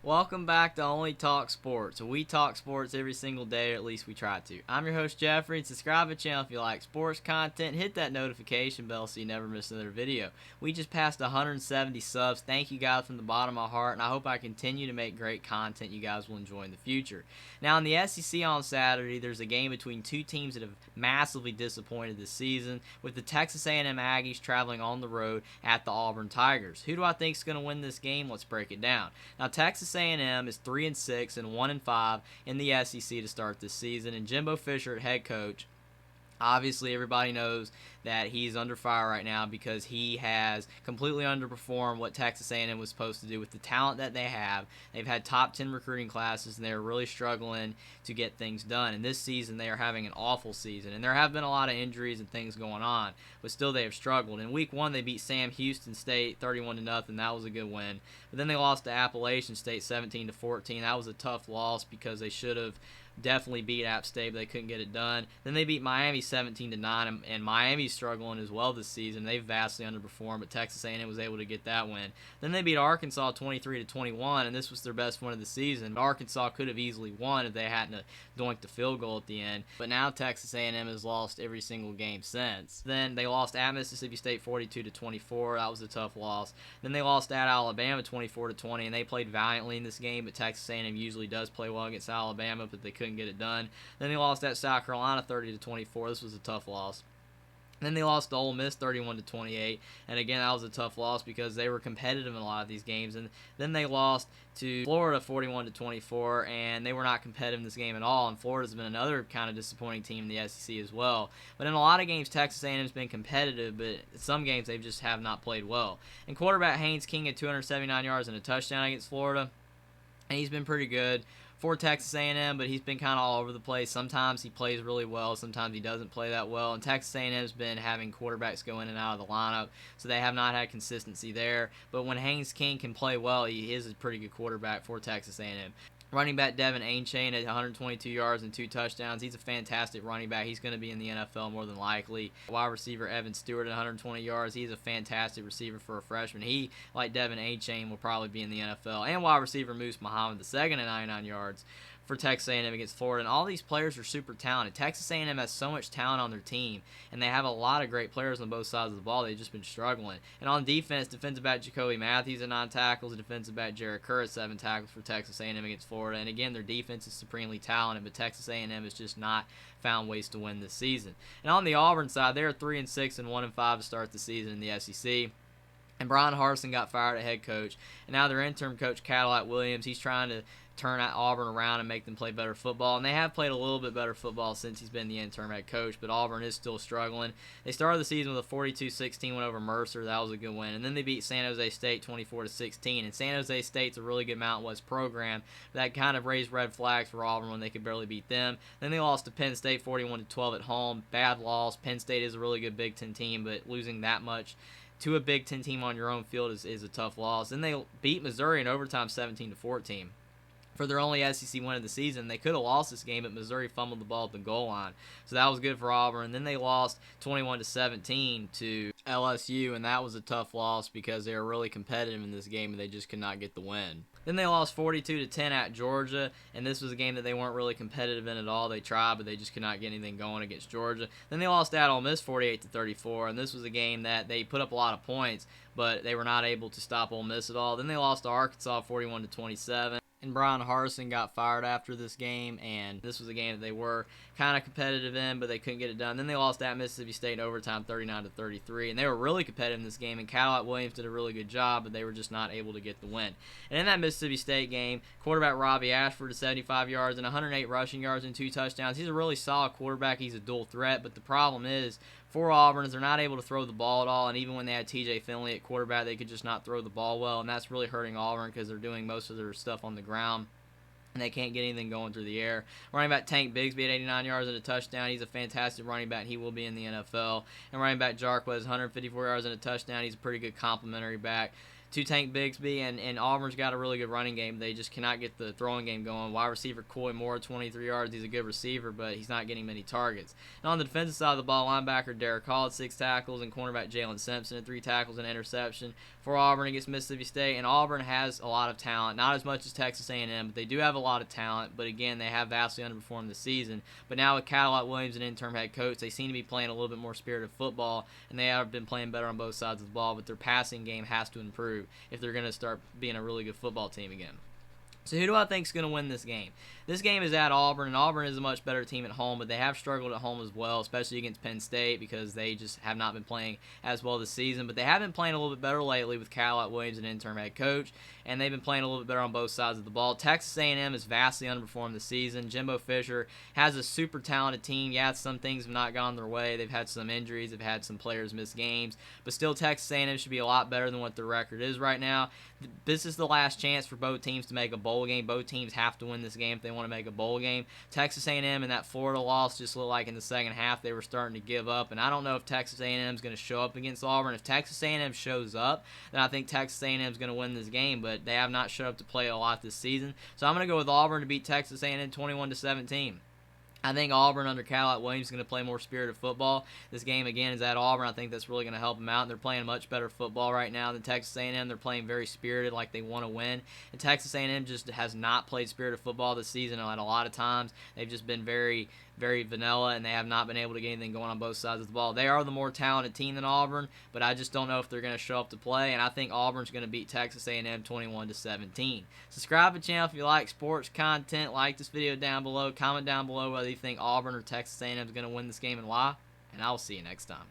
Welcome back to Only Talk Sports. We talk sports every single day, or at least we try to. I'm your host, Jeffrey. Subscribe to the channel if you like sports content. Hit that notification bell so you never miss another video. We just passed 170 subs. Thank you guys from the bottom of my heart, and I hope I continue to make great content you guys will enjoy in the future. Now, in the SEC on Saturday, there's a game between two teams that have massively disappointed this season, with the Texas A&M Aggies traveling on the road at the Auburn Tigers. Who do I think is going to win this game? Let's break it down. Now, Texas A&M is 3-6 and 1-5 in the SEC to start this season, and Jimbo Fisher at head coach. Obviously, everybody knows that he's under fire right now because he has completely underperformed what Texas A&M was supposed to do with the talent that they have. They've had top 10 recruiting classes, and they're really struggling to get things done. And this season, they are having an awful season. And there have been a lot of injuries and things going on, but still they have struggled. In week one, they beat Sam Houston State 31-0. That was a good win. But then they lost to Appalachian State 17-14. That was a tough loss because they should have definitely beat App State, but they couldn't get it done. Then they beat Miami 17-9, and Miami's struggling as well this season. They've vastly underperformed, but Texas A&M was able to get that win. Then they beat Arkansas 23-21, and this was their best win of the season. Arkansas could have easily won if they hadn't doinked the field goal at the end. But now Texas A&M has lost every single game since. Then they lost at Mississippi State 42-24. That was a tough loss. Then they lost at Alabama 24-20, and they played valiantly in this game, but Texas A&M usually does play well against Alabama, but they couldn't get it done. Then they lost at South Carolina 30-24. This was a tough loss. Then they lost to Ole Miss 31-28, and again that was a tough loss because they were competitive in a lot of these games. And then they lost to Florida 41-24, and they were not competitive in this game at all. And Florida's been another kind of disappointing team in the SEC as well. But in a lot of games, Texas A&M's been competitive, but in some games they just have not played well. And quarterback Haynes King had 279 yards and a touchdown against Florida, and he's been pretty good for Texas A&M, but he's been kind of all over the place. Sometimes he plays really well, sometimes he doesn't play that well, and Texas A&M's been having quarterbacks go in and out of the lineup, so they have not had consistency there. But when Haynes King can play well, he is a pretty good quarterback for Texas A&M. Running back Devin Ainchain at 122 yards and 2 touchdowns. He's a fantastic running back. He's going to be in the NFL more than likely. Wide receiver Evan Stewart at 120 yards. He's a fantastic receiver for a freshman. He, like Devin Ainchain, will probably be in the NFL. And wide receiver Moose Muhammad II at 99 yards for Texas A&M against Florida. And all these players are super talented. Texas A&M has so much talent on their team, and they have a lot of great players on both sides of the ball. They've just been struggling. And on defense, defensive back Jacoby Matthews at 9 tackles, defensive back Jared Kerr at 7 tackles for Texas A&M against Florida. And again, their defense is supremely talented, but Texas A&M has just not found ways to win this season. And on the Auburn side, they're 3-6 and 1-5 to start the season in the SEC. And Brian Harsin got fired at head coach, and now their interim coach Cadillac Williams, he's trying to turn Auburn around and make them play better football. And they have played a little bit better football since he's been the interim head coach, but Auburn is still struggling. They started the season with a 42-16 win over Mercer. That was a good win. And then they beat San Jose State 24-16. And San Jose State's a really good Mountain West program. That kind of raised red flags for Auburn when they could barely beat them. Then they lost to Penn State 41-12 at home. Bad loss. Penn State is a really good Big Ten team, but losing that much to a Big Ten team on your own field is a tough loss. Then they beat Missouri in overtime 17-14. For their only SEC win of the season. They could have lost this game, but Missouri fumbled the ball at the goal line. So that was good for Auburn. And then they lost 21-17 to LSU, and that was a tough loss because they were really competitive in this game, and they just could not get the win. Then they lost 42-10 at Georgia, and this was a game that they weren't really competitive in at all. They tried, but they just could not get anything going against Georgia. Then they lost at Ole Miss 48-34, and this was a game that they put up a lot of points, but they were not able to stop Ole Miss at all. Then they lost to Arkansas 41-27. And Brian Harsin got fired after this game, and this was a game that they were kind of competitive in, but they couldn't get it done. Then they lost at Mississippi State in overtime 39-33, and they were really competitive in this game, and Cadillac Williams did a really good job, but they were just not able to get the win. And in that Mississippi State game, quarterback Robbie Ashford at 75 yards and 108 rushing yards and 2 touchdowns. He's a really solid quarterback. He's a dual threat, but the problem is, for Auburn, is they're not able to throw the ball at all, and even when they had TJ Finley at quarterback, they could just not throw the ball well, and that's really hurting Auburn because they're doing most of their stuff on the ground, and they can't get anything going through the air. Running back Tank Bigsby at 89 yards and a touchdown. He's a fantastic running back, and he will be in the NFL. And running back Jarquez, 154 yards and a touchdown. He's a pretty good complimentary back to Tank Bigsby, and Auburn's got a really good running game. They just cannot get the throwing game going. Wide receiver Coy Moore, 23 yards. He's a good receiver, but he's not getting many targets. And on the defensive side of the ball, linebacker Derek Hall had 6 tackles, and cornerback Jalen Simpson had 3 tackles and an interception for Auburn against Mississippi State. And Auburn has a lot of talent, not as much as Texas A&M, but they do have a lot of talent. But again, they have vastly underperformed this season. But now with Cadillac Williams and interim head coach, they seem to be playing a little bit more spirited football, and they have been playing better on both sides of the ball. But their passing game has to improve if they're going to start being a really good football team again. So who do I think is going to win this game? This game is at Auburn, and Auburn is a much better team at home, but they have struggled at home as well, especially against Penn State because they just have not been playing as well this season. But they have been playing a little bit better lately with Cadillac Williams and interim head coach, and they've been playing a little bit better on both sides of the ball. Texas A&M has vastly underperformed this season. Jimbo Fisher has a super talented team. Yeah, some things have not gone their way. They've had some injuries. They've had some players miss games. But still, Texas A&M should be a lot better than what their record is right now. This is the last chance for both teams to make a bowl game. Both teams have to win this game if they want to make a bowl game. Texas A&M and that Florida loss just looked like in the second half they were starting to give up, and I don't know if Texas A&M is going to show up against Auburn. If Texas A&M shows up, then I think Texas A&M is going to win this game, but they have not showed up to play a lot this season. So I'm going to go with Auburn to beat Texas A&M 21-17. I think Auburn under Cadillac Williams is going to play more spirited football. This game, again, is at Auburn. I think that's really going to help them out. And they're playing much better football right now than Texas A&M. They're playing very spirited, like they want to win. And Texas A&M just has not played spirited football this season at a lot of times. They've just been very, very vanilla, and they have not been able to get anything going on both sides of the ball. They are the more talented team than Auburn, but I just don't know if they're going to show up to play. And I think Auburn's going to beat Texas A&M 21-17. Subscribe to the channel if you like sports content. Like this video down below. Comment down below whether you think Auburn or Texas A&M is going to win this game and why, and I'll see you next time.